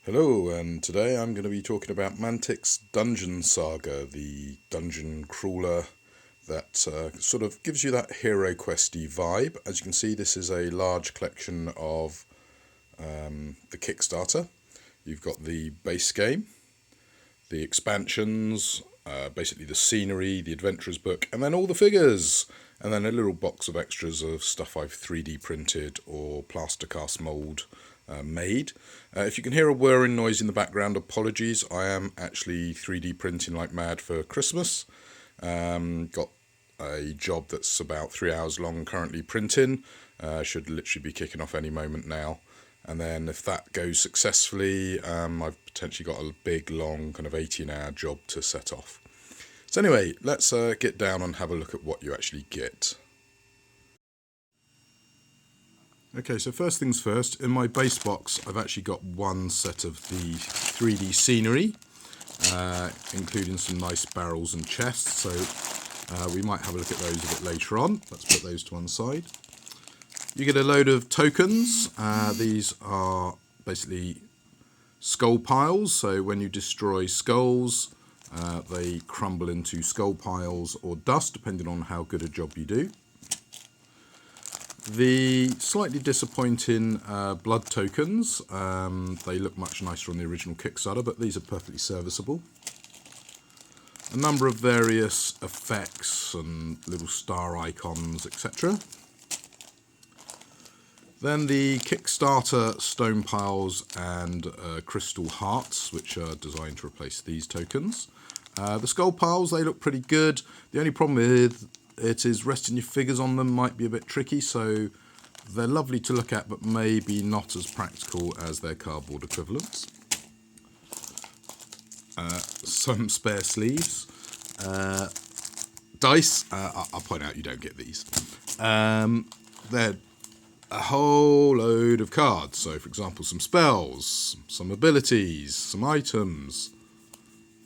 Hello, and today I'm going to be talking about Mantic's Dungeon Saga, the dungeon crawler that sort of gives you that hero questy vibe. As you can see, this is a large collection of the Kickstarter. You've got the base game, the expansions, basically the scenery, the adventurers book, and then all the figures, and then a little box of extras of stuff I've 3D printed or plaster cast mould made. If you can hear a whirring noise in the background, apologies. I am actually 3D printing like mad for Christmas. Got a job that's about 3 hours long currently printing. Should literally be kicking off any moment now. And then if that goes successfully, I've potentially got a big, long, kind of 18-hour job to set off. So anyway, let's get down and have a look at what you actually get. Okay, so first things first, in my base box, I've actually got one set of the 3D scenery, including some nice barrels and chests. So we might have a look at those a bit later on. Let's put those to one side. You get a load of tokens. These are basically skull piles. So when you destroy skulls, they crumble into skull piles or dust, depending on how good a job you do. The slightly disappointing blood tokens, they look much nicer on the original Kickstarter, but these are perfectly serviceable. A number of various effects and little star icons, etc. Then the Kickstarter stone piles and crystal hearts, which are designed to replace these tokens. The skull piles, they look pretty good. The only problem with it is resting your figures on them might be a bit tricky, so they're lovely to look at, but maybe not as practical as their cardboard equivalents. Some spare sleeves. Dice. I'll point out you don't get these. They're a whole load of cards. So, for example, some spells, some abilities, some items.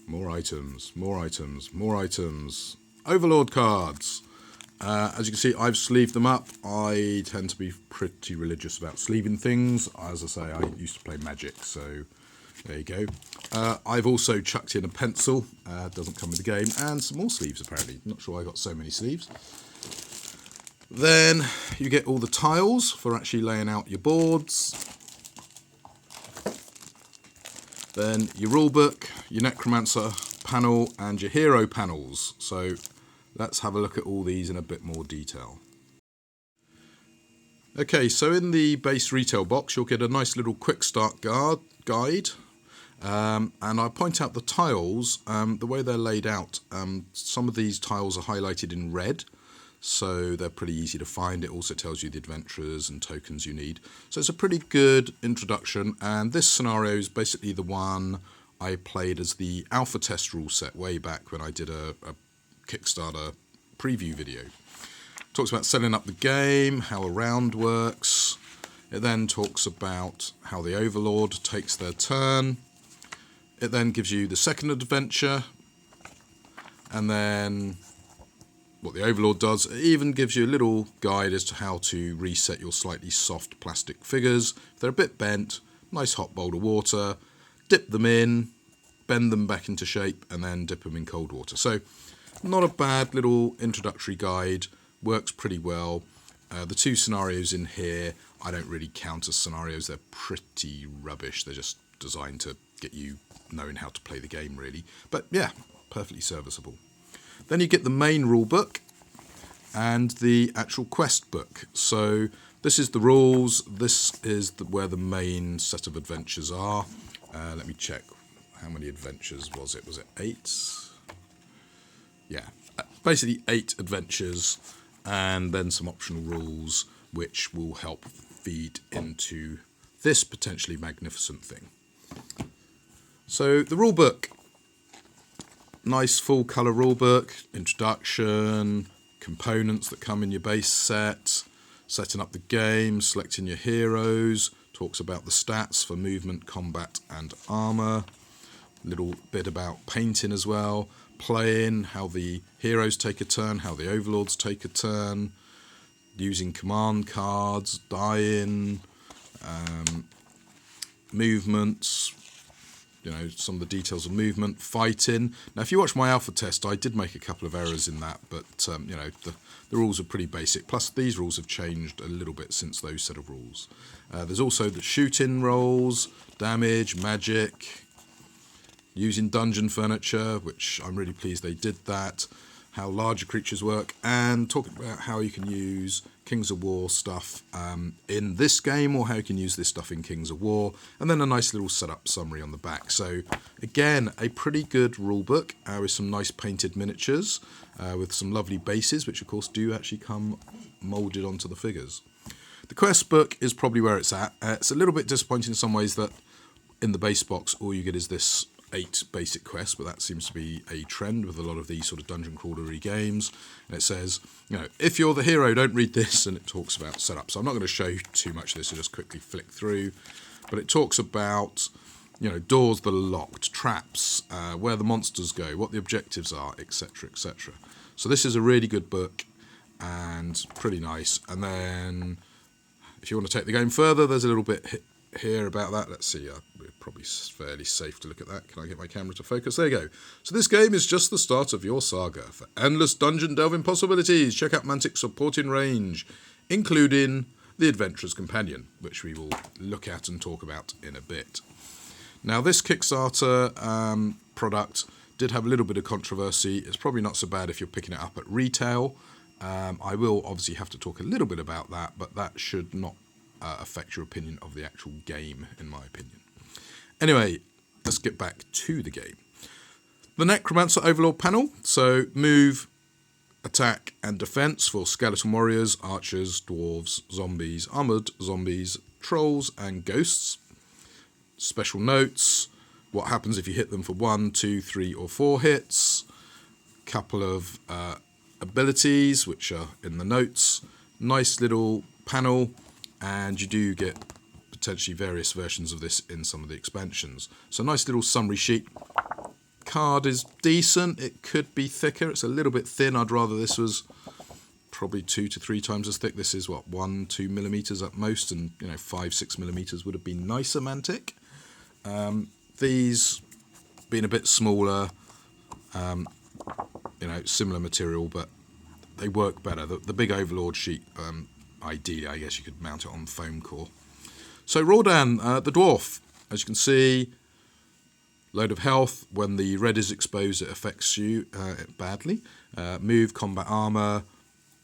More items, more items, more items. Overlord cards. As you can see, I've sleeved them up. I tend to be pretty religious about sleeving things. As I say, I used to play Magic, so there you go. I've also chucked in a pencil. Doesn't come with the game. And some more sleeves, apparently. Not sure I got so many sleeves. Then you get all the tiles for actually laying out your boards. Then your rulebook, your necromancer panel, and your hero panels. So let's have a look at all these in a bit more detail. Okay, so in the base retail box, you'll get a nice little quick start guide. And I'll point out the tiles, the way they're laid out. Some of these tiles are highlighted in red, so they're pretty easy to find. It also tells you the adventurers and tokens you need. So it's a pretty good introduction, and this scenario is basically the one I played as the alpha test rule set way back when I did a Kickstarter preview video. Talks about setting up the game, how a round works. It then talks about how the Overlord takes their turn. It then gives you the second adventure, and then what the Overlord does. It even gives you a little guide as to how to reset your slightly soft plastic figures. If they're a bit bent, nice hot bowl of water, dip them in, bend them back into shape, and then dip them in cold water. So not a bad little introductory guide, works pretty well. The two scenarios in here, I don't really count as scenarios. They're pretty rubbish. They're just designed to get you knowing how to play the game, really. But yeah, perfectly serviceable. Then you get the main rule book and the actual quest book. So this is the rules. This is where the main set of adventures are. Let me check. How many adventures was it? Was it 8? Yeah, basically 8 adventures, and then some optional rules which will help feed into this potentially magnificent thing. So the rulebook, nice full colour rulebook, introduction, components that come in your base set, setting up the game, selecting your heroes, talks about the stats for movement, combat and armour, little bit about painting as well, playing, how the heroes take a turn, how the overlords take a turn, using command cards, dying, movements, you know, some of the details of movement, fighting. Now, if you watch my alpha test, I did make a couple of errors in that, but, you know, the rules are pretty basic. Plus, these rules have changed a little bit since those set of rules. There's also the shooting rolls, damage, magic, using dungeon furniture, which I'm really pleased they did that, how larger creatures work, and talking about how you can use Kings of War stuff in this game, or how you can use this stuff in Kings of War, and then a nice little setup summary on the back. So again, a pretty good rulebook with some nice painted miniatures, with some lovely bases, which of course do actually come moulded onto the figures. The quest book is probably where it's at. It's a little bit disappointing in some ways that in the base box all you get is this 8 basic quests, but that seems to be a trend with a lot of these sort of dungeon crawlery games. And it says, you know, if you're the hero, don't read this, and it talks about setup. So I'm not going to show you too much of this, I'll just quickly flick through. But it talks about, you know, doors that are locked, traps, where the monsters go, what the objectives are, etc., etc. So this is a really good book and pretty nice. And then if you want to take the game further, there's a little bit here about that. Let's see, we're probably fairly safe to look at that. Can I get my camera to focus? There you go. So this game is just the start of your saga. For endless dungeon delving possibilities, check out Mantic's supporting range, including the Adventurer's Companion, which we will look at and talk about in a bit. Now, this Kickstarter product did have a little bit of controversy. It's probably not so bad if you're picking it up at retail. I will obviously have to talk a little bit about that, but that should not affect your opinion of the actual game, in my opinion. Anyway, let's get back to the game. The Necromancer Overlord panel, so move, attack and defense for skeleton warriors, archers, dwarves, zombies, armored zombies, trolls and ghosts. Special notes, what happens if you hit them for 1, 2, 3 or 4 hits. Couple of abilities which are in the notes. Nice little panel, and you do get potentially various versions of this in some of the expansions. So nice little summary sheet. Card is decent. It could be thicker. It's a little bit thin. I'd rather this was probably 2 to 3 times as thick. This is what, 1-2 millimeters at most, and you know, 5-6 millimeters would have been nicer Mantic. These being a bit smaller, you know, similar material, but they work better. The big Overlord sheet, ideally, I guess you could mount it on foam core. So Rawdan, the dwarf, as you can see, load of health. When the red is exposed, it affects you badly. Move, combat armor,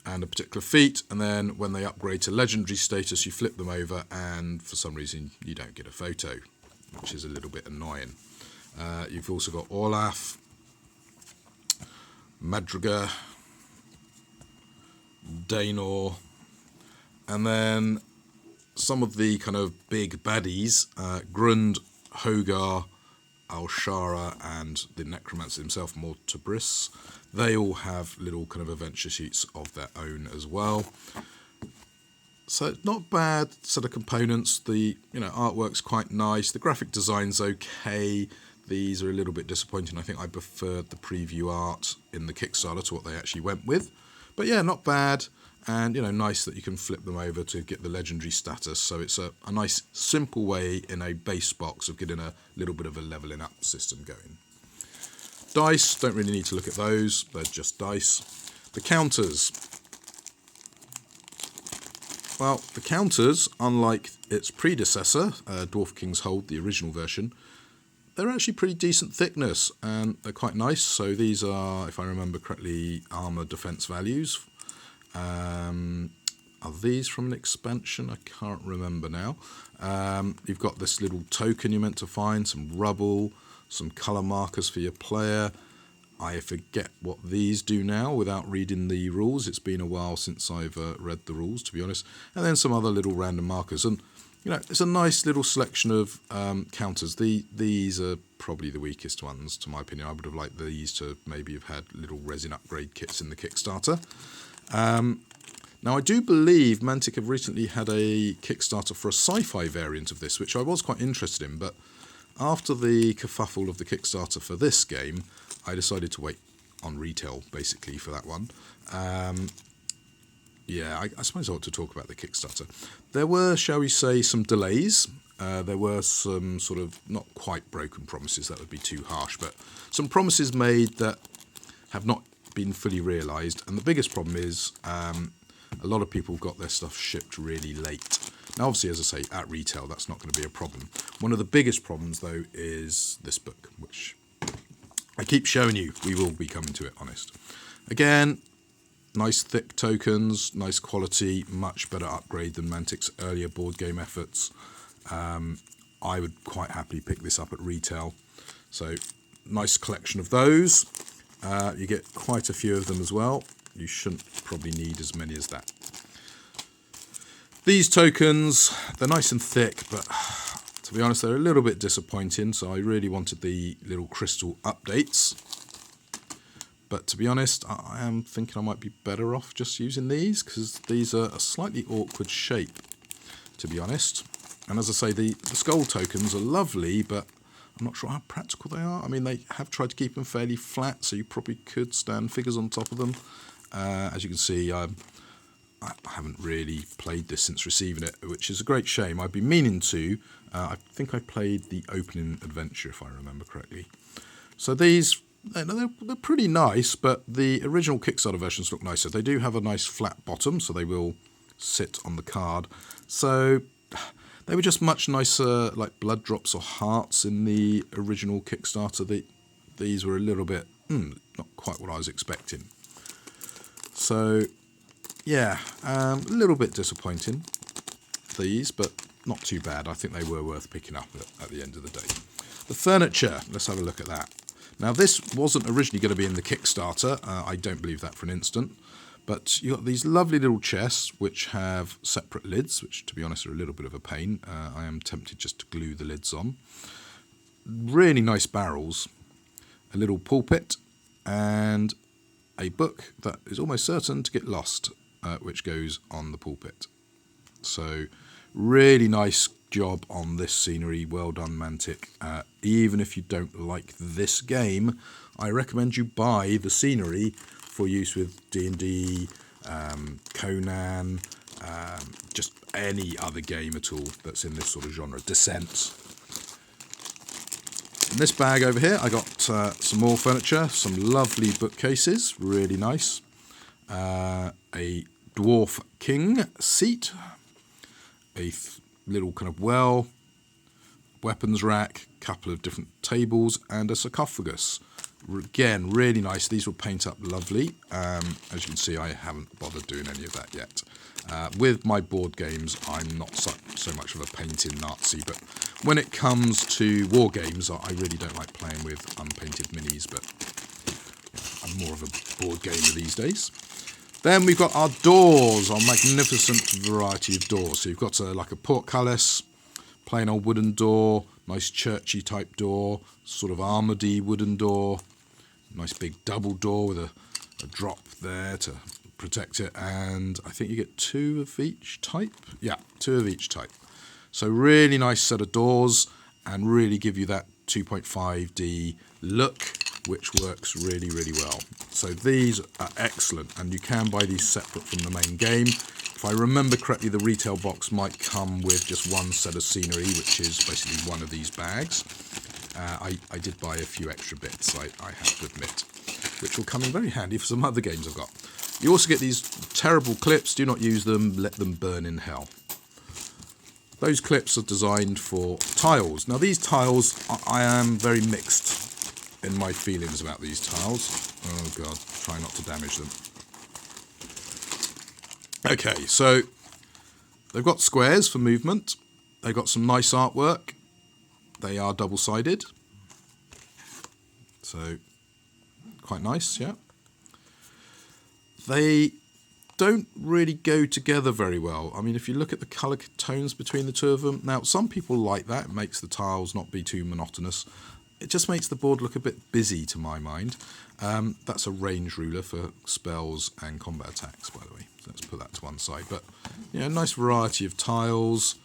and a particular feat. And then when they upgrade to legendary status, you flip them over, and for some reason you don't get a photo, which is a little bit annoying. You've also got Olaf, Madriga, Daenor, and then some of the kind of big baddies, Grund, Hogar, Alshara, and the Necromancer himself, Mortabris. They all have little kind of adventure sheets of their own as well. So not bad set of components. The artwork's quite nice. The graphic design's okay. These are a little bit disappointing. I think I preferred the preview art in the Kickstarter to what they actually went with. But yeah, not bad. And, nice that you can flip them over to get the legendary status. So it's a nice, simple way in a base box of getting a little bit of a leveling up system going. Dice, don't really need to look at those. They're just dice. The counters. Well, the counters, unlike its predecessor, Dwarf Kings Hold, the original version, they're actually pretty decent thickness, and they're quite nice. So these are, if I remember correctly, armor defense values. Are these from an expansion? I can't remember now. You've got this little token you're meant to find, some rubble, some colour markers for your player. I forget what these do now without reading the rules. It's been a while since I've read the rules, to be honest. And then some other little random markers. And, it's a nice little selection of counters. These are probably the weakest ones, to my opinion. I would have liked these to maybe have had little resin upgrade kits in the Kickstarter. Now, I do believe Mantic have recently had a Kickstarter for a sci-fi variant of this, which I was quite interested in, but after the kerfuffle of the Kickstarter for this game, I decided to wait on retail, basically, for that one. Yeah, I suppose I ought to talk about the Kickstarter. There were, shall we say, some delays There were some sort of not quite broken promises, that would be too harsh, but some promises made that have not been fully realised. And the biggest problem is a lot of people got their stuff shipped really late. Now, obviously, as I say, at retail, that's not going to be a problem. One of the biggest problems, though, is this book, which I keep showing you. We will be coming to it, honest. Again, nice thick tokens, nice quality, much better upgrade than Mantic's earlier board game efforts. I would quite happily pick this up at retail. So, nice collection of those. You get quite a few of them as well. You shouldn't probably need as many as that. These tokens, they're nice and thick, but to be honest, they're a little bit disappointing. So I really wanted the little crystal updates. But to be honest, I am thinking I might be better off just using these, because these are a slightly awkward shape, to be honest. And as I say, the skull tokens are lovely, but I'm not sure how practical they are. I mean, they have tried to keep them fairly flat, so you probably could stand figures on top of them. As you can see, I haven't really played this since receiving it, which is a great shame. I've been meaning to. I think I played the opening adventure, if I remember correctly. So these, they're pretty nice, but the original Kickstarter versions look nicer. They do have a nice flat bottom, so they will sit on the card. So they were just much nicer, like blood drops or hearts in the original Kickstarter. These were a little bit, not quite what I was expecting. So, yeah, a little bit disappointing, these, but not too bad. I think they were worth picking up at the end of the day. The furniture, let's have a look at that. Now, this wasn't originally going to be in the Kickstarter. I don't believe that for an instant. But you've got these lovely little chests which have separate lids, which, to be honest, are a little bit of a pain. I am tempted just to glue the lids on. Really nice barrels, a little pulpit, and a book that is almost certain to get lost, which goes on the pulpit. So, really nice job on this scenery. Well done, Mantic. Even if you don't like this game, I recommend you buy the scenery for use with D&D, Conan, just any other game at all that's in this sort of genre. Descent. In this bag over here, I got some more furniture, some lovely bookcases, really nice. A Dwarf King seat, a little kind of well, weapons rack, couple of different tables, and a sarcophagus. Again, really nice. These will paint up lovely. As you can see, I haven't bothered doing any of that yet. With my board games, I'm not so much of a painting Nazi, but when it comes to war games, I really don't like playing with unpainted minis, but I'm more of a board gamer these days. Then we've got our doors, our magnificent variety of doors. So you've got like a portcullis, plain old wooden door, nice churchy type door, sort of armoured-y wooden door, nice big double door with a drop there to protect it, and I think you get 2 of each type. Yeah, 2 of each type. So really nice set of doors, and really give you that 2.5D look, which works really, really well. So these are excellent, and you can buy these separate from the main game. If I remember correctly, the retail box might come with just one set of scenery, which is basically one of these bags. I did buy a few extra bits, I have to admit, which will come in very handy for some other games I've got. You also get these terrible clips. Do not use them. Let them burn in hell. Those clips are designed for tiles. Now, these tiles, I am very mixed in my feelings about these tiles. Oh, God. Try not to damage them. Okay, so they've got squares for movement. They've got some nice artwork. They are double-sided. So, quite nice, yeah. They don't really go together very well. I mean, if you look at the colour tones between the two of them, now some people like that. It makes the tiles not be too monotonous. It just makes the board look a bit busy to my mind. That's a range ruler for spells and combat attacks, by the way. So let's put that to one side. But, yeah, nice variety of tiles.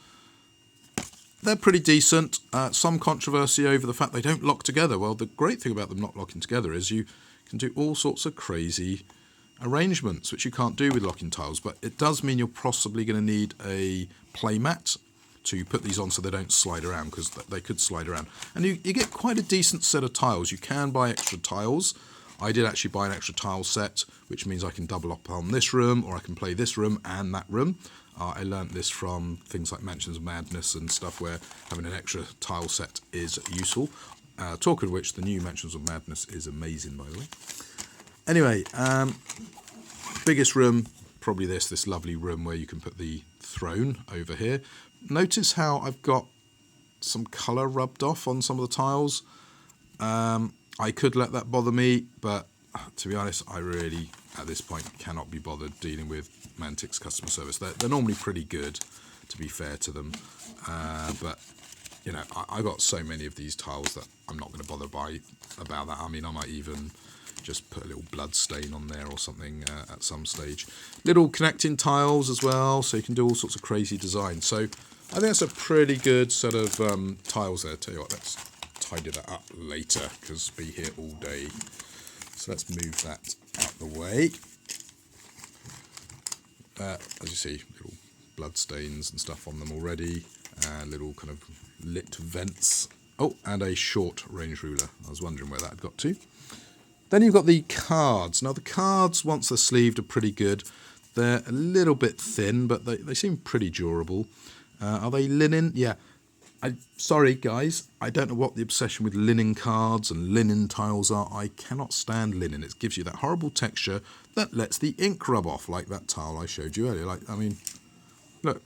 They're pretty decent. Some controversy over the fact they don't lock together. Well, the great thing about them not locking together is you can do all sorts of crazy arrangements, which you can't do with locking tiles, but it does mean you're possibly going to need a playmat to put these on so they don't slide around, because they could slide around. And you get quite a decent set of tiles. You can buy extra tiles. I did actually buy an extra tile set, which means I can double up on this room, or I can play this room and that room. I learnt this from things like Mansions of Madness and stuff, where having an extra tile set is useful. Talking of which, the new Mansions of Madness is amazing, by the way. Anyway, biggest room, probably this lovely room where you can put the throne over here. Notice how I've got some colour rubbed off on some of the tiles. I could let that bother me, but to be honest, I really, at this point, cannot be bothered dealing with Mantic's customer service. They're normally pretty good, to be fair to them. But, you know, I got so many of these tiles that I'm not going to bother about that. I mean, I might even just put a little blood stain on there or something at some stage. Little connecting tiles as well, so you can do all sorts of crazy designs. So I think that's a pretty good set of tiles there. Tell you what, let's tidy that up later, because be here all day. So let's move that out the way. As you see, little blood stains and stuff on them already. Little kind of lit vents. Oh, and a short range ruler. I was wondering where that had got to. Then you've got the cards. Now the cards, once they're sleeved, are pretty good. They're a little bit thin, but they seem pretty durable. Are they linen? Yeah. Sorry, guys. I don't know what the obsession with linen cards and linen tiles are. I cannot stand linen. It gives you that horrible texture that lets the ink rub off, like that tile I showed you earlier. I mean, look.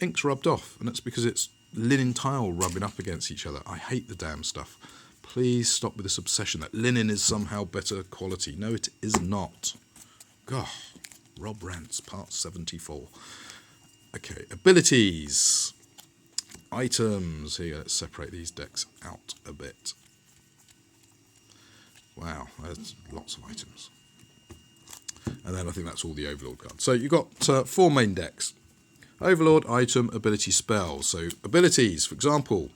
Ink's rubbed off, and that's because it's linen tile rubbing up against each other. I hate the damn stuff. Please stop with this obsession that linen is somehow better quality. No, it is not. God, Rob Rants, part 74. Okay, abilities. Items. Here, let's separate these decks out a bit. Wow, there's lots of items. And then I think that's all the Overlord cards. So you've got 4 main decks. Overlord, item, ability, spells. So abilities, for example,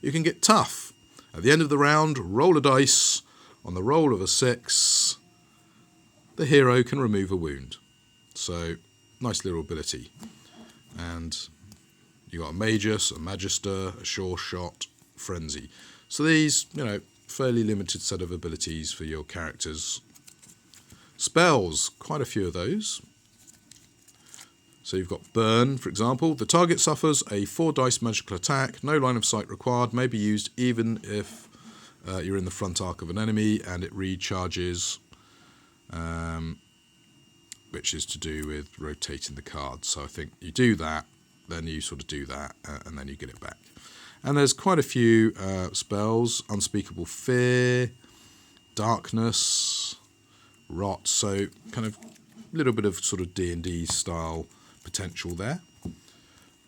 you can get tough. At the end of the round, roll a dice. On the roll of a 6, the hero can remove a wound. So, nice little ability. And you got a Magus, a Magister, a Sure Shot, Frenzy. So these, you know, fairly limited set of abilities for your characters. Spells, quite a few of those. So you've got Burn, for example. The target suffers a 4 dice magical attack. No line of sight required. May be used even if you're in the front arc of an enemy, and it recharges, which is to do with rotating the cards. So I think you do that, then you sort of do that, and then you get it back. And there's quite a few spells. Unspeakable Fear, Darkness, Rot. So kind of a little bit of sort of D&D style potential there.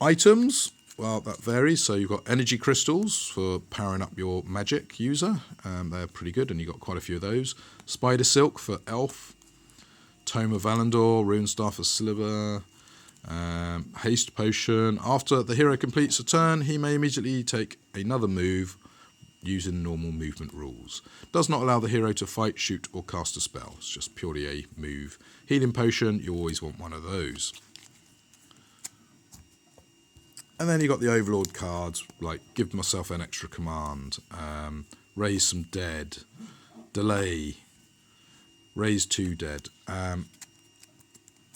Items, well, that varies. So you've got energy crystals for powering up your magic user. They're pretty good, and you've got quite a few of those. Spider Silk for elf. Tome of Valandor, Runestaff of Sliver. Haste Potion. After the hero completes a turn, he may immediately take another move using normal movement rules. Does not allow the hero to fight, shoot, or cast a spell. It's just purely a move. Healing Potion, you always want one of those. And then you got the Overlord cards, like give myself an extra command, raise some dead, delay, raise 2 dead.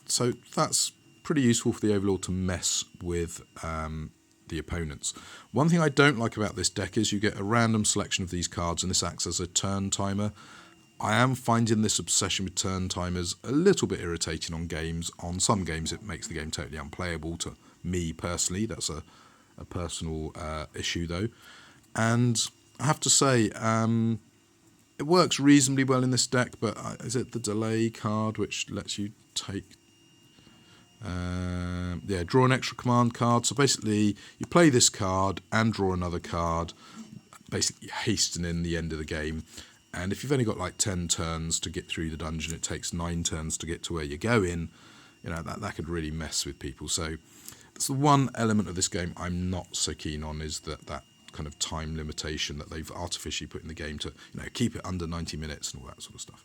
So that's pretty useful for the Overlord to mess with the opponents. One thing I don't like about this deck is you get a random selection of these cards, and this acts as a turn timer. I am finding this obsession with turn timers a little bit irritating on games. On some games it makes the game totally unplayable to me personally. That's a personal issue though. And I have to say, it works reasonably well in this deck, but is it the delay card which lets you take... draw an extra command card. So basically you play this card and draw another card, basically hastening the end of the game. And if you've only got like 10 turns to get through the dungeon, it takes 9 turns to get to where you're going. You know, that could really mess with people. So that's the one element of this game I'm not so keen on, is that kind of time limitation that they've artificially put in the game to, you know, keep it under 90 minutes and all that sort of stuff.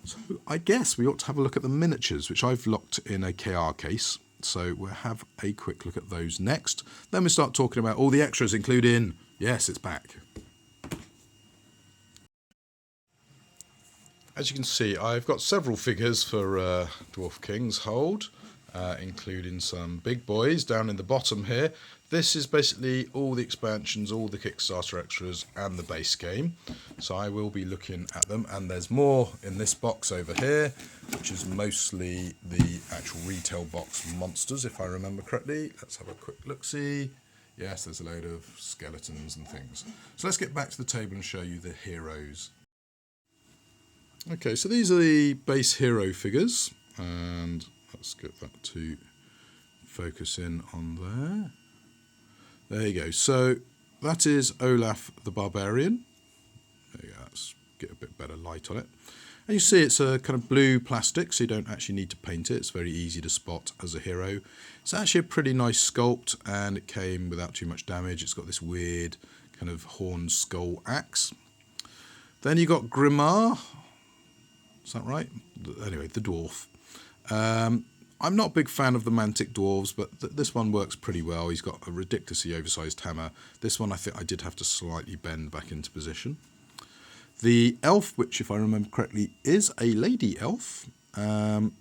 So I guess we ought to have a look at the miniatures, which I've locked in a KR case. So we'll have a quick look at those next. Then we start talking about all the extras, including, yes, it's back. As you can see, I've got several figures for Dwarf Kings Hold, including some big boys down in the bottom here. This is basically all the expansions, all the Kickstarter extras, and the base game. So I will be looking at them, and there's more in this box over here, which is mostly the actual retail box monsters, if I remember correctly. Let's have a quick look-see. Yes, there's a load of skeletons and things. So let's get back to the table and show you the heroes. Okay, so these are the base hero figures, and let's get that to focus in on there. There you go. So that is Olaf the Barbarian. There you go. Let's get a bit better light on it. And you see it's a kind of blue plastic, so you don't actually need to paint it. It's very easy to spot as a hero. It's actually a pretty nice sculpt, and it came without too much damage. It's got this weird kind of horned skull axe. Then you got Grimmar. Is that right? Anyway, the dwarf. I'm not a big fan of the Mantic dwarves, but this one works pretty well. He's got a ridiculously oversized hammer. This one I think I did have to slightly bend back into position. The elf, which if I remember correctly is a lady elf, in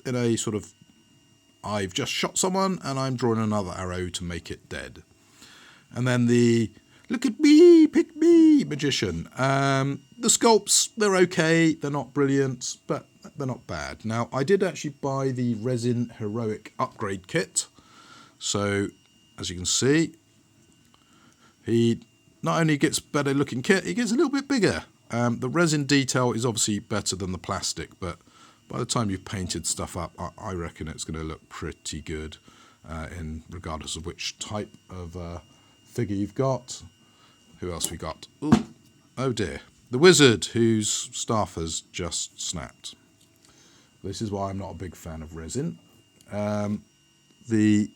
a sort of, I've just shot someone and I'm drawing another arrow to make it dead. And then the look at me, pick me magician. The sculpts, they're okay. They're not brilliant, but they're not bad. Now, I did actually buy the resin heroic upgrade kit. So, as you can see, he not only gets better looking kit, he gets a little bit bigger. The resin detail is obviously better than the plastic, but by the time you've painted stuff up, I reckon it's going to look pretty good, in regardless of which type of figure you've got. Who else we got? Ooh, oh dear. The wizard, whose staff has just snapped. This is why I'm not a big fan of resin. The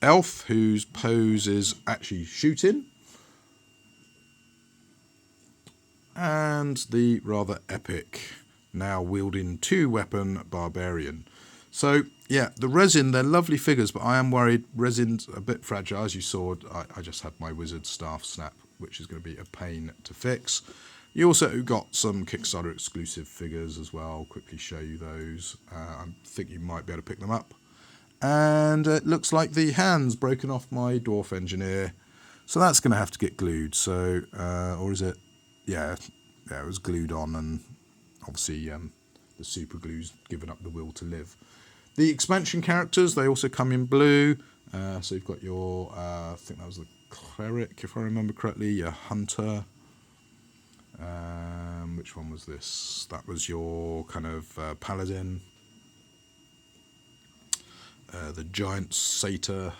elf, whose pose is actually shooting. And the rather epic, now wielding two-weapon barbarian. So, yeah, the resin, they're lovely figures, but I am worried resin's a bit fragile. As you saw, I just had my wizard staff snap, which is going to be a pain to fix. You also got some Kickstarter exclusive figures as well. I'll quickly show you those. I think you might be able to pick them up. And it looks like the hand's broken off my dwarf engineer. So that's going to have to get glued. So, or is it? Yeah, it was glued on, and obviously the super glue's given up the will to live. The expansion characters, they also come in blue. So you've got your, I think that was the cleric, if I remember correctly, your hunter. Which one was this? That was your kind of paladin. The giant satyr.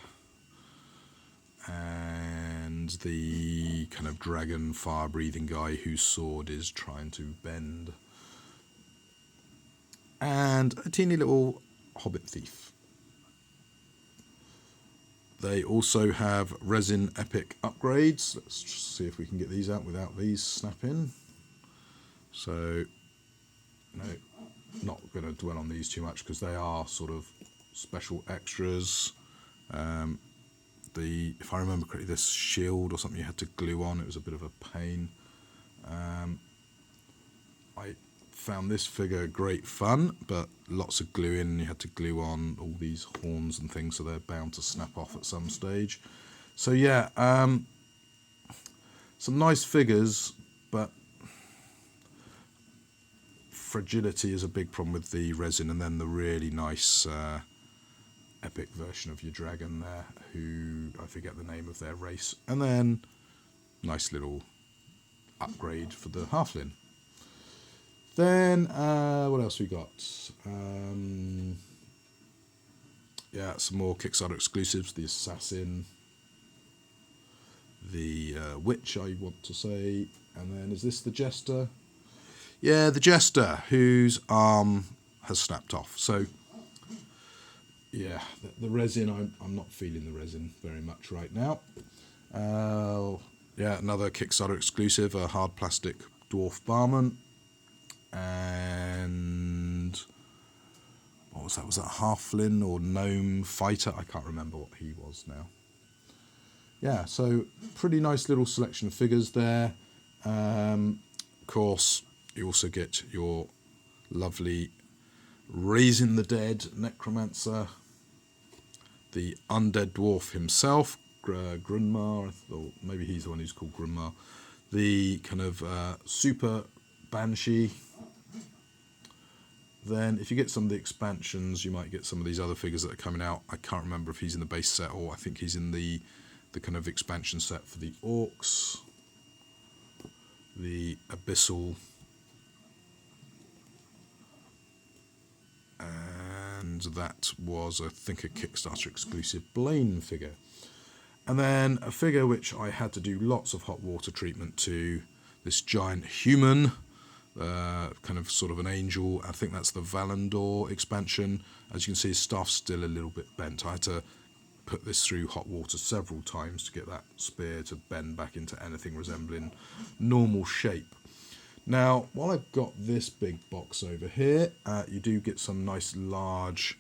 And the kind of dragon fire-breathing guy whose sword is trying to bend. And a teeny little hobbit thief. They also have resin epic upgrades. Let's see if we can get these out without these snapping. So, no, not going to dwell on these too much because they are sort of special extras. If I remember correctly, this shield or something you had to glue on. It was a bit of a pain. I found this figure great fun, but lots of gluing, and you had to glue on all these horns and things, so they're bound to snap off at some stage. So yeah, some nice figures, but fragility is a big problem with the resin, and then the really nice epic version of your dragon there, who I forget the name of their race, and then nice little upgrade for the halfling. Then what else we got? Yeah, some more Kickstarter exclusives. The assassin, the witch, I want to say, and then is this the jester? Yeah, the jester whose arm has snapped off. So yeah, the resin, I'm not feeling the resin very much right now. Yeah, another Kickstarter exclusive, a hard plastic dwarf barman. And what was that? Was that Halfling or Gnome Fighter? I can't remember what he was now. Yeah, so pretty nice little selection of figures there. Of course, you also get your lovely Raising the Dead Necromancer, the Undead Dwarf himself, Grunmar, I thought maybe he's the one who's called Grunmar, the kind of Super Banshee. Then if you get some of the expansions, you might get some of these other figures that are coming out. I can't remember if he's in the base set or I think he's in the kind of expansion set for the Orcs, the Abyssal, and that was, I think, a Kickstarter exclusive Blaine figure. And then a figure which I had to do lots of hot water treatment to, this giant human, kind of sort of an angel. I think that's the Valandor expansion. As you can see, his stuff's still a little bit bent. I had to put this through hot water several times to get that spear to bend back into anything resembling normal shape. Now, while I've got this big box over here, you do get some nice large,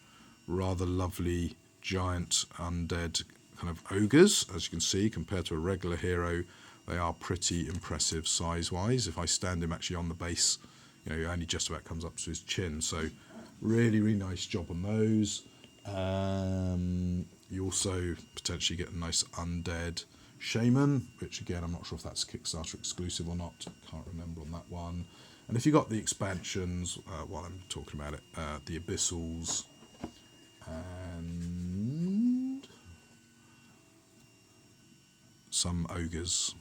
rather lovely giant undead kind of ogres. As you can see, compared to a regular hero, they are pretty impressive size-wise. If I stand him actually on the base, you know, he only just about comes up to his chin. So really, really nice job on those. You also potentially get a nice undead shaman, which again, I'm not sure if that's Kickstarter exclusive or not. Can't remember on that one. And if you got the expansions, while I'm talking about it, the Abyssals and some ogres.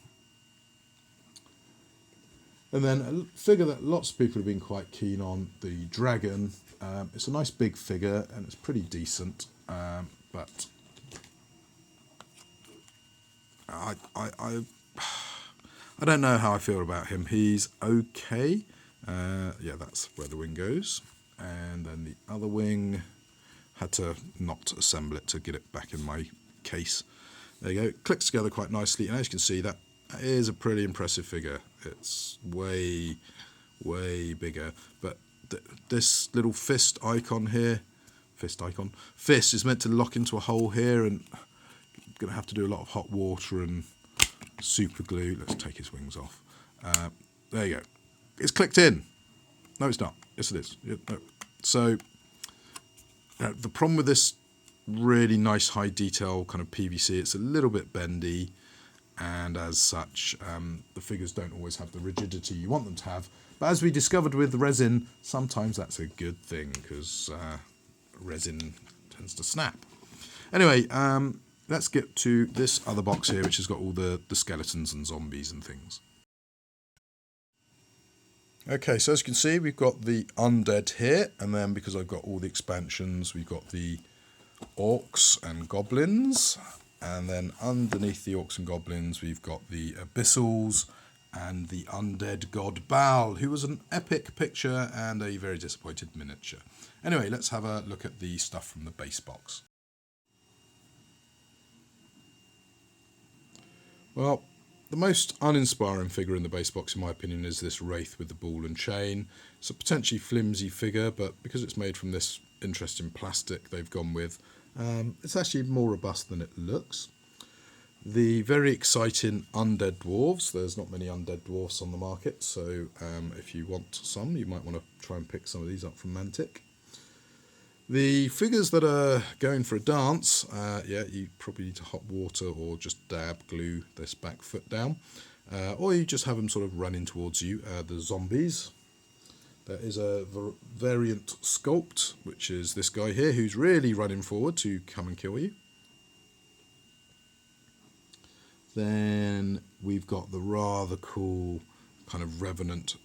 And then a figure that lots of people have been quite keen on, the dragon. It's a nice big figure and it's pretty decent, but I don't know how I feel about him. He's okay. Yeah, that's where the wing goes. And then the other wing, had to not assemble it to get it back in my case. There you go. It clicks together quite nicely. And as you can see, that is a pretty impressive figure. It's way, way bigger. But this little fist icon here, fist is meant to lock into a hole here, and I'm going to have to do a lot of hot water and super glue. Let's take his wings off. There you go. It's clicked in. No, it's not. Yes, it is. No. So the problem with this really nice high detail kind of PVC, it's a little bit bendy, and as such, the figures don't always have the rigidity you want them to have. But as we discovered with resin, sometimes that's a good thing, because resin tends to snap. Anyway, let's get to this other box here, which has got all the skeletons and zombies and things. Okay, so as you can see, we've got the undead here, and then because I've got all the expansions, we've got the orcs and goblins, and then underneath the orcs and goblins, we've got the abyssals and the undead god Baal, who was an epic picture and a very disappointed miniature. Anyway, let's have a look at the stuff from the base box. Well, the most uninspiring figure in the base box, in my opinion, is this wraith with the ball and chain. It's a potentially flimsy figure, but because it's made from this interesting plastic they've gone with, it's actually more robust than it looks. The very exciting undead dwarves. There's not many undead dwarfs on the market, so if you want some, you might want to try and pick some of these up from Mantic. The figures that are going for a dance, yeah, you probably need to hot water or just dab glue this back foot down. Or you just have them sort of running towards you. The zombies. There is a variant sculpt, which is this guy here, who's really running forward to come and kill you. Then we've got the rather cool kind of revenant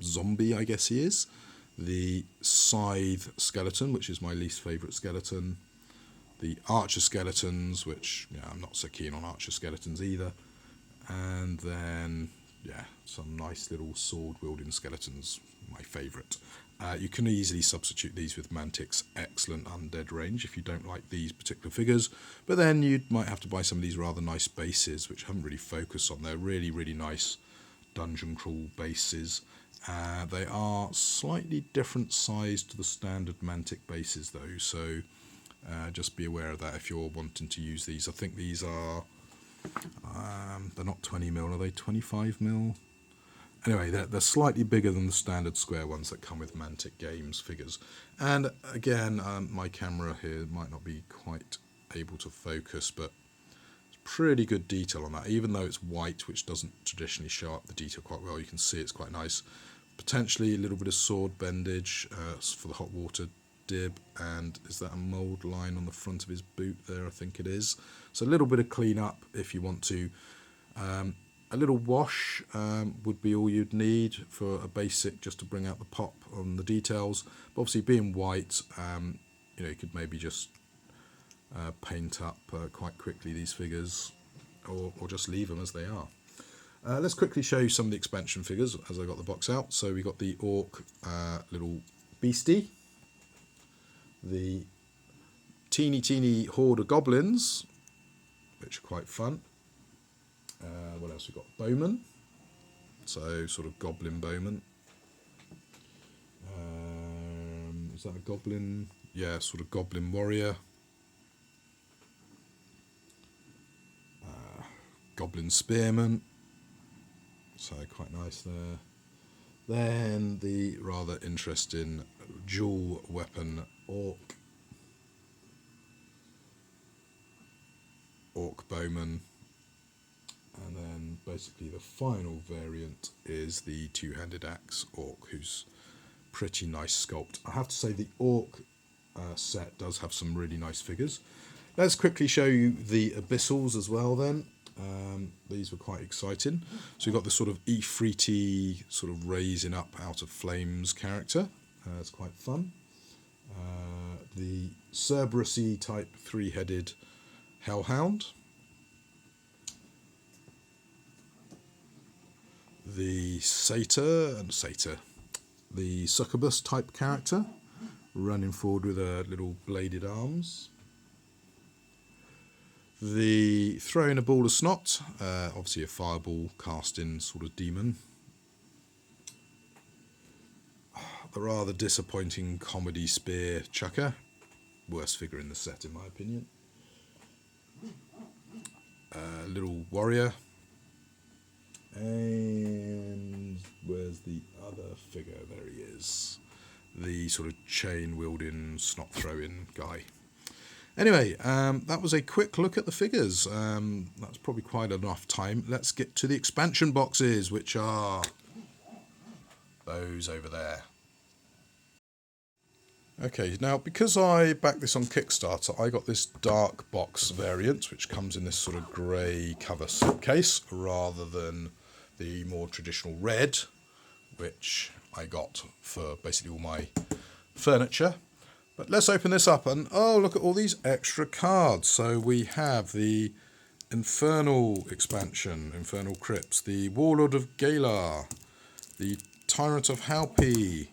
zombie, I guess he is. The scythe skeleton, which is my least favourite skeleton. The archer skeletons, which, yeah, I'm not so keen on archer skeletons either. And then, yeah, some nice little sword-wielding skeletons, my favourite. You can easily substitute these with Mantic's excellent undead range if you don't like these particular figures. But then you might have to buy some of these rather nice bases, which I haven't really focused on. They're really, really nice dungeon crawl bases. They are slightly different size to the standard Mantic bases though, so just be aware of that if you're wanting to use these. I think these are, they're not 20mm, are they 25mm? Anyway, they're slightly bigger than the standard square ones that come with Mantic Games figures. And again, my camera here might not be quite able to focus, but it's pretty good detail on that. Even though it's white, which doesn't traditionally show up the detail quite well, you can see it's quite nice. Potentially a little bit of sword bendage for the hot water dib, and is that a mould line on the front of his boot there? I think it is. So a little bit of clean up if you want to. A little wash would be all you'd need for a basic, just to bring out the pop on the details. But obviously being white, you know, you could maybe just paint up quite quickly these figures, or just leave them as they are. Let's quickly show you some of the expansion figures as I got the box out. So we got the orc little beastie, the teeny horde of goblins, which are quite fun. What else we got? Bowman, so sort of goblin bowman. Is that a goblin? Yeah, sort of goblin warrior. Goblin spearman, so quite nice there. Then the rather interesting dual weapon orc bowman. And then basically the final variant is the two-handed axe orc, who's pretty nice sculpt. I have to say the orc set does have some really nice figures. Let's quickly show you the abyssals as well then. These were quite exciting. So we've got this sort of Ifriti sort of raising up out of flames character. It's quite fun. The Cerberus-y type three-headed hellhound. The the succubus type character, running forward with her little bladed arms. The throwing a ball of snot, obviously a fireball casting sort of demon. The rather disappointing comedy spear chucker, worst figure in the set in my opinion. Little warrior. And where's the other figure? There he is. The sort of chain wielding, snot throwing guy. Anyway, that was a quick look at the figures. That's probably quite enough time. Let's get to the expansion boxes, which are those over there. Okay, now because I backed this on Kickstarter, I got this dark box variant, which comes in this sort of grey cover slipcase, rather than the more traditional red, which I got for basically all my furniture. But let's open this up and, oh, look at all these extra cards. So we have the Infernal expansion, Infernal Crypts, the Warlord of Galar, the Tyrant of Halpi,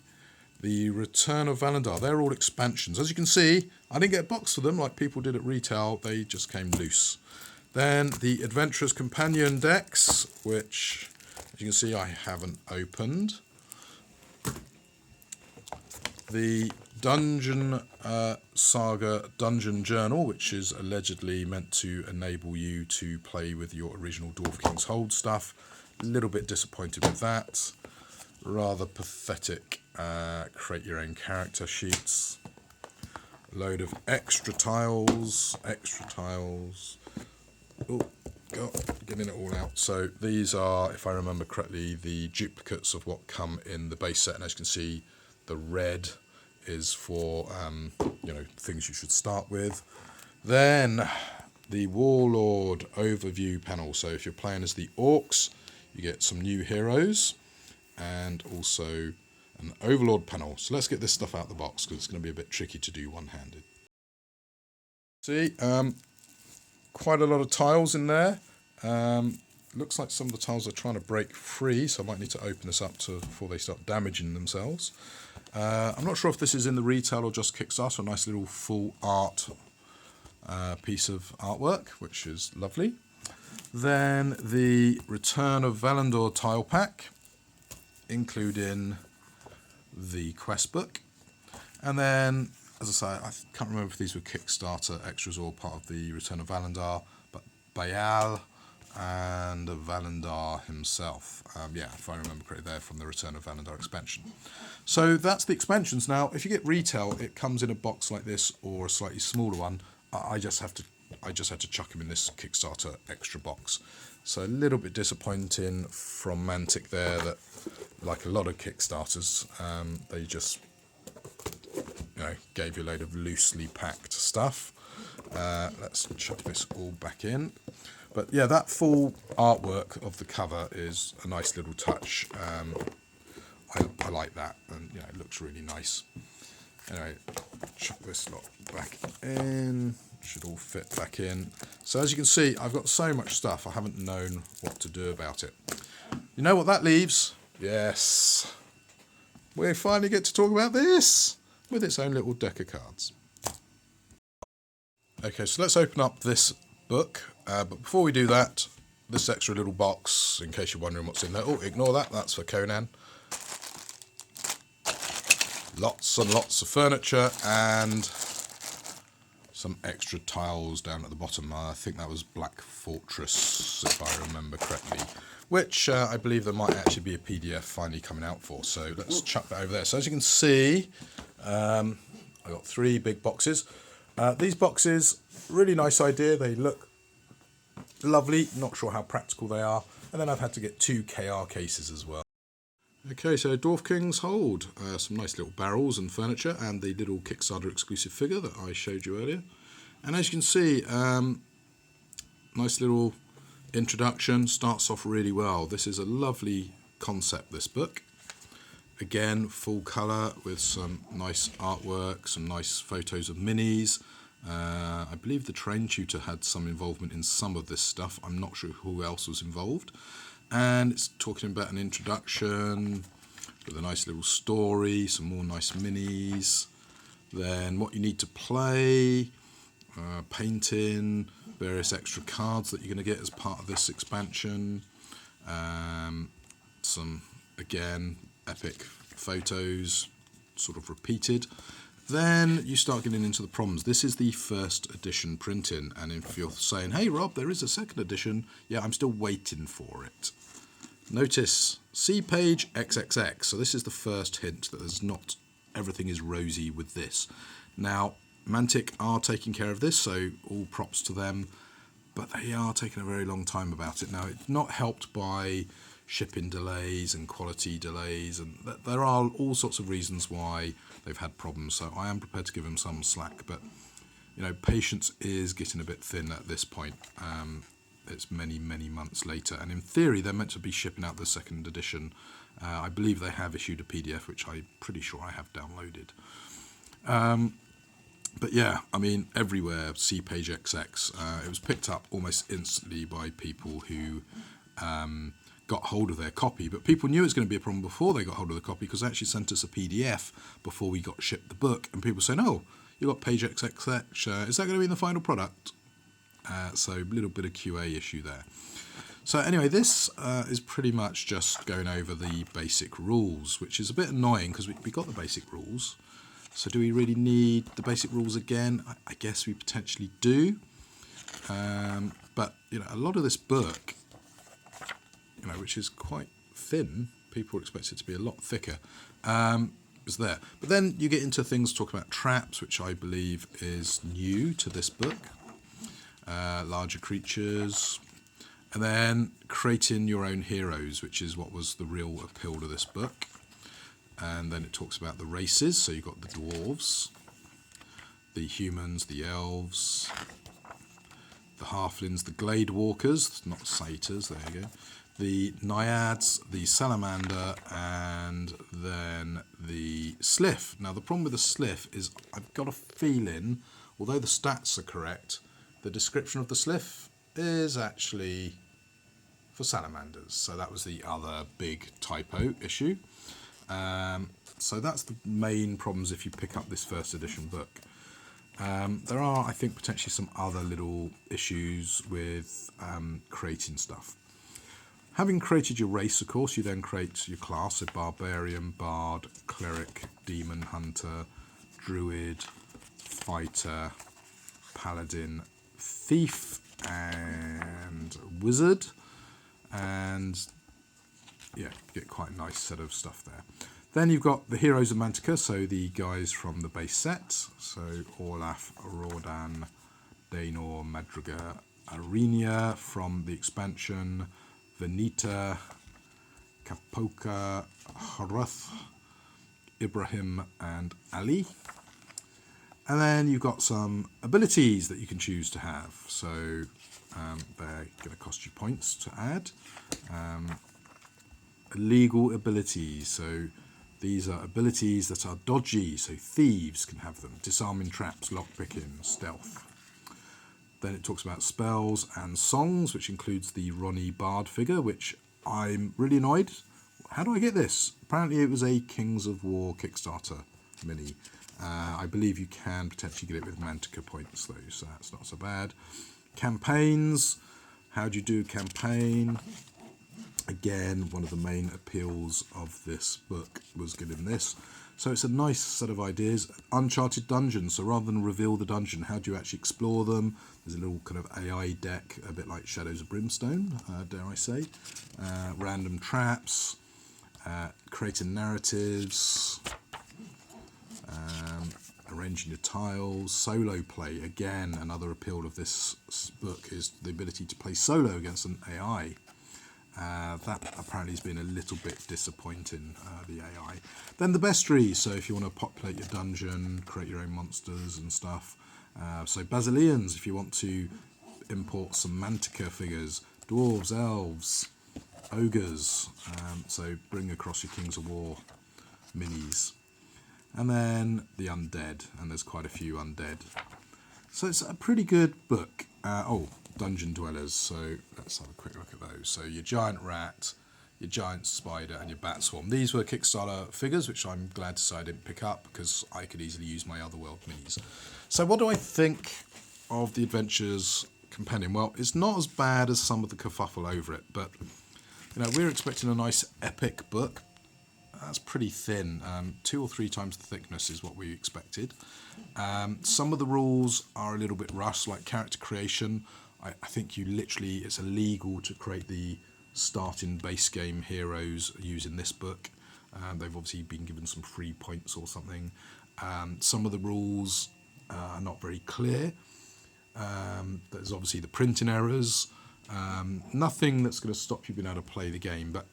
the Return of Valandar. They're all expansions. As you can see, I didn't get a box for them like people did at retail. They just came loose. Then the Adventurer's Companion decks, which, as you can see, I haven't opened. The Dungeon Saga Dungeon Journal, which is allegedly meant to enable you to play with your original Dwarf Kings Hold stuff. A little bit disappointed with that. Rather pathetic create your own character sheets. A load of extra tiles. Oh, God, getting it all out. So these are, if I remember correctly, the duplicates of what come in the base set. And as you can see, the red is for, you know, things you should start with. Then the Warlord overview panel. So if you're playing as the orcs, you get some new heroes and also an Overlord panel. So let's get this stuff out of the box because it's going to be a bit tricky to do one-handed. See, quite a lot of tiles in there. Looks like some of the tiles are trying to break free, so I might need to open this up before they start damaging themselves. I'm not sure if this is in the retail or just Kickstarter. A nice little full art piece of artwork, which is lovely. Then the Return of Valandar tile pack including the quest book. And then, as I say, I can't remember if these were Kickstarter extras or part of the Return of Valandar, but Bayal and Valandar himself. Yeah, if I remember correctly, they're from the Return of Valandar expansion. So that's the expansions. Now, if you get retail, it comes in a box like this or a slightly smaller one. I just had to chuck them in this Kickstarter extra box. So a little bit disappointing from Mantic there that, like a lot of Kickstarters, they just gave you a load of loosely packed stuff. Let's chuck this all back in. But yeah, that full artwork of the cover is a nice little touch. I like that, and it looks really nice. Anyway, chuck this lot back in. Should all fit back in. So as you can see, I've got so much stuff, I haven't known what to do about it. You know what that leaves? Yes. We finally get to talk about this with its own little deck of cards. Okay, so let's open up this book. But before we do that, this extra little box, in case you're wondering what's in there. Oh, ignore that. That's for Conan. Lots and lots of furniture and some extra tiles down at the bottom. I think that was Black Fortress, if I remember correctly, which I believe there might actually be a PDF finally coming out for. So let's chuck that over there. So as you can see, I got 3 big boxes. These boxes, really nice idea. They look lovely. Not sure how practical they are. And then I've had to get 2 KR cases as well. Okay, so Dwarf Kings Hold, some nice little barrels and furniture, and the little Kickstarter exclusive figure that I showed you earlier. And as you can see, nice little introduction, starts off really well. This is a lovely concept, this book. Again, full colour with some nice artwork, some nice photos of minis. I believe the train tutor had some involvement in some of this stuff. I'm not sure who else was involved. And it's talking about an introduction with a nice little story, some more nice minis, then what you need to play, painting, various extra cards that you're going to get as part of this expansion, some, again, epic photos, sort of repeated. Then you start getting into the problems. This is the first edition printing, and if you're saying, hey Rob, there is a second edition, yeah, I'm still waiting for it. Notice, see page XXX, so this is the first hint that there's not everything is rosy with this. Now, Mantic are taking care of this, so all props to them, but they are taking a very long time about it. Now, it's not helped by shipping delays and quality delays, and there are all sorts of reasons why they've had problems, so I am prepared to give them some slack, but patience is getting a bit thin at this point. It's many months later, and in theory they're meant to be shipping out the second edition. I believe they have issued a PDF, which I'm pretty sure I have downloaded. But yeah, I mean, everywhere, see page XX. It was picked up almost instantly by people who got hold of their copy, but people knew it was going to be a problem before they got hold of the copy, because they actually sent us a PDF before we got shipped the book, and people saying, oh, you got page XXX, is that going to be in the final product? So a little bit of QA issue there. So anyway, this is pretty much just going over the basic rules, which is a bit annoying because we got the basic rules. So do we really need the basic rules again? I guess we potentially do. But a lot of this book, which is quite thin, people expect it to be a lot thicker, is there. But then you get into things talking about traps, which I believe is new to this book. Larger creatures, and then creating your own heroes, which is what was the real appeal to this book. And then it talks about the races, so you've got the dwarves, the humans, the elves, the halflings, the glade walkers, not satyrs, there you go, the naiads, the salamander, and then the sliff. Now the problem with the sliff is I've got a feeling, although the stats are correct, the description of the sliff is actually for salamanders. So that was the other big typo issue. So that's the main problems if you pick up this first edition book. There are, I think, potentially some other little issues with creating stuff. Having created your race, of course, you then create your class, so barbarian, bard, cleric, demon hunter, druid, fighter, paladin, thief, and wizard. And yeah, you get quite a nice set of stuff there. Then you've got the heroes of Mantica, so the guys from the base set. So Orlaf, Rordan, Daenor, Madriga, Arenia from the expansion, Venita, Kapoka, Harath, Ibrahim, and Ali. And then you've got some abilities that you can choose to have. So they're going to cost you points to add. Illegal abilities. So these are abilities that are dodgy. So thieves can have them. Disarming traps, lockpicking, stealth. Then it talks about spells and songs, which includes the Ronnie Bard figure, which I'm really annoyed. How do I get this? Apparently it was a Kings of War Kickstarter mini. I believe you can potentially get it with Mantica points though, so that's not so bad. Campaigns. How do you do a campaign? Again, one of the main appeals of this book was getting this. So it's a nice set of ideas. Uncharted dungeons. So rather than reveal the dungeon, how do you actually explore them? There's a little kind of AI deck, a bit like Shadows of Brimstone, dare I say. Random traps. Creating narratives. Arranging your tiles. Solo play. Again, another appeal of this book is the ability to play solo against an AI. That apparently has been a little bit disappointing, the AI. Then the bestiaries, so if you want to populate your dungeon, create your own monsters and stuff. So Basileans, if you want to import some Mantica figures, dwarves, elves, ogres, so bring across your Kings of War minis. And then the undead, and there's quite a few undead. So it's a pretty good book. Dungeon dwellers, so let's have a quick look at those. So your giant rat, your giant spider, and your bat swarm. These were Kickstarter figures, which I'm glad to say I didn't pick up because I could easily use my Otherworld minis. So what do I think of the Adventures Compendium? Well, it's not as bad as some of the kerfuffle over it, but we're expecting a nice epic book. That's pretty thin. 2 or 3 times the thickness is what we expected. Some of the rules are a little bit rushed, like character creation. I think it's illegal to create the starting base game heroes using this book. They've obviously been given some free points or something. Some of the rules are not very clear. There's obviously the printing errors. Nothing that's going to stop you being able to play the game, but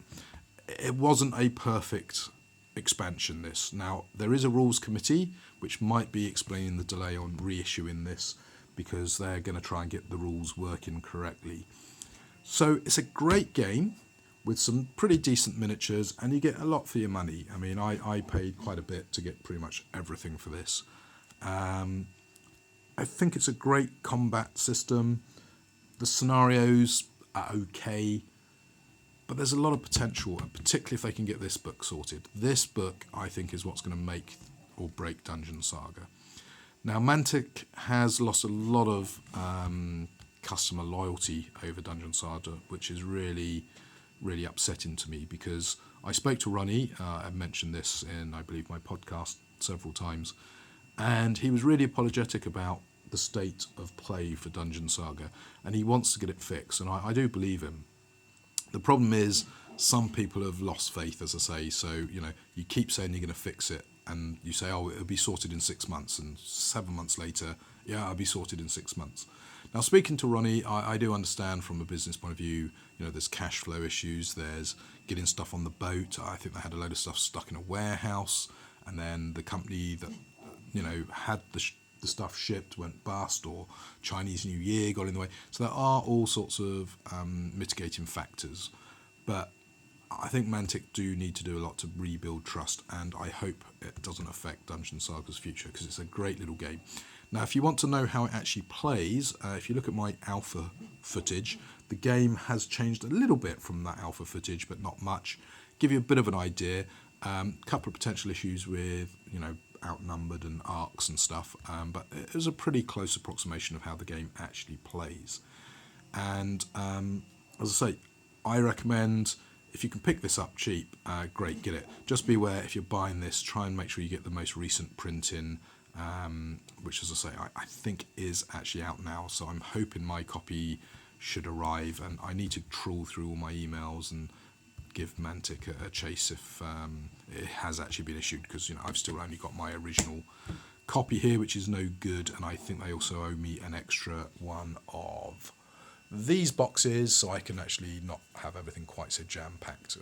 it wasn't a perfect expansion, this. Now, there is a rules committee, which might be explaining the delay on reissuing this, because they're going to try and get the rules working correctly. So it's a great game with some pretty decent miniatures, and you get a lot for your money. I mean, I paid quite a bit to get pretty much everything for this. I think it's a great combat system. The scenarios are okay, but there's a lot of potential, and particularly if they can get this book sorted. This book, I think, is what's going to make or break Dungeon Saga. Now, Mantic has lost a lot of customer loyalty over Dungeon Saga, which is really, really upsetting to me, because I spoke to Ronnie, I mentioned this in, I believe, my podcast several times, and he was really apologetic about the state of play for Dungeon Saga, and he wants to get it fixed, and I do believe him. The problem is some people have lost faith, as I say, so, you keep saying you're going to fix it, and you say, it'll be sorted in 6 months, and 7 months later, I'll be sorted in 6 months. Now, speaking to Ronnie, I do understand from a business point of view, there's cash flow issues, there's getting stuff on the boat. I think they had a load of stuff stuck in a warehouse, and then the company that, had the stuff shipped went bust, or Chinese New Year got in the way. So there are all sorts of mitigating factors, but I think Mantic do need to do a lot to rebuild trust, and I hope it doesn't affect Dungeon Saga's future, because it's a great little game. Now, if you want to know how it actually plays, if you look at my alpha footage, the game has changed a little bit from that alpha footage, but not much. Give you a bit of an idea. Couple of potential issues with, outnumbered and arcs and stuff, but it was a pretty close approximation of how the game actually plays. And as I say, I recommend, if you can pick this up cheap, great, get it. Just be aware, if you're buying this, try and make sure you get the most recent print in, which, as I say, I think is actually out now. So I'm hoping my copy should arrive, and I need to trawl through all my emails and give Mantic a chase if it has actually been issued, because I've still only got my original copy here, which is no good, and I think they also owe me an extra one of these boxes, so I can actually not have everything quite so jam-packed.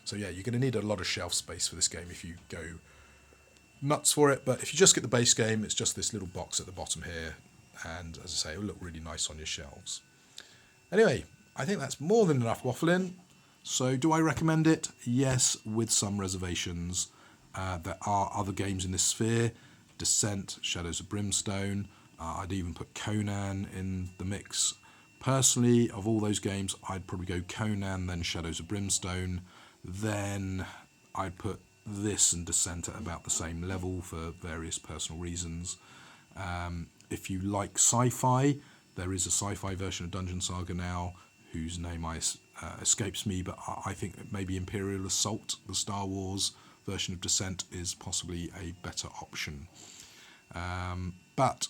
So yeah, you're going to need a lot of shelf space for this game if you go nuts for it, but if you just get the base game, it's just this little box at the bottom here, and as I say, it will look really nice on your shelves. Anyway, I think that's more than enough waffling. So do I recommend it? Yes, with some reservations. There are other games in this sphere. Descent, Shadows of Brimstone. I'd even put Conan in the mix. Personally, of all those games, I'd probably go Conan, then Shadows of Brimstone. Then I'd put this and Descent at about the same level for various personal reasons. If you like sci-fi, there is a sci-fi version of Dungeon Saga now, whose name escapes me, but I think that maybe Imperial Assault, the Star Wars version of Descent, is possibly a better option. But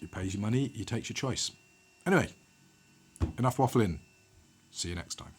you pay your money, you take your choice. Anyway, enough waffling. See you next time.